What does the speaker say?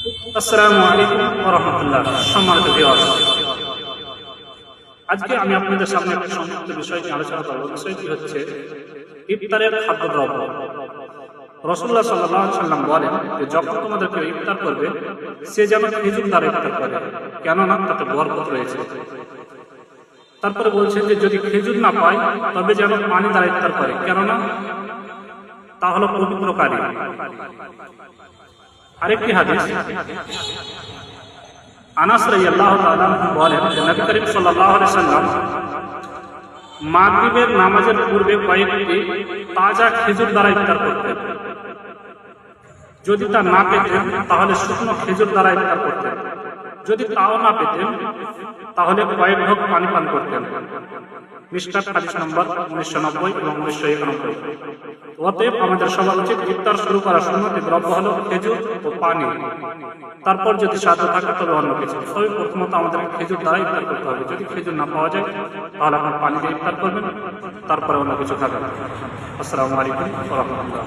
আসসালামু আলাইকুম ওয়া রাহমাতুল্লাহ। সম্মানিত ভিউয়ার্স, আজকে আমি আপনাদের সামনে একটা সংক্ষিপ্ত বিষয় নিয়ে আলোচনা করব। বিষয়টি হচ্ছে ইফতারের খাদ্যদ্রব্য। রাসূলুল্লাহ সাল্লাল্লাহু আলাইহি ওয়াসাল্লাম বলেন যে যখন তোমাদের কেউ ইফতার করবে সে যেন খেজুর দ্বারা ইফতার করে, কেননা তাতে বরকত রয়েছে। তারপরে বলছেন যে যদি খেজুর না পায় তবে যেন পানি দ্বারা ইফতার করে, কেননা তা হলো পবিত্রকারী। আরেকটি হাদিস, আনাস রাদিয়াল্লাহু তাআলা বলেন যে নবী করিম সাল্লাল্লাহু আলাইহি ওয়াসাল্লাম মাগরিবের নামাজের পূর্বে কয়েকটি তাজা খেজুর দ্বারা ইফতার করতেন। যদি তা না পেতেন তাহলে শুকনো খেজুর দ্বারা ইফতার করতেন। যদি তাও না পেতেন তাহলে কয়েক ঢোক পানি পান করতেন। মিশকাত হাদিস নম্বর 1990 এবং 1991। অতএব আমাদের সবার উচিত ইফতার শুরু করার সুন্নতি দ্রব্য হলো খেজুর ও পানি। তারপর যদি সাথে থাকে তবে অন্য কিছু। তবে প্রথমত আমাদের খেজুর দ্বারা ইফতার করতে হবে। যদি খেজুর না পাওয়া যায় তাহলে আপনার পানি দিয়ে ইফতার করবেন, তারপরে অন্য কিছু খাবেন। আসসালামু আলাইকুম ওয়া রাহমাতুল্লাহ।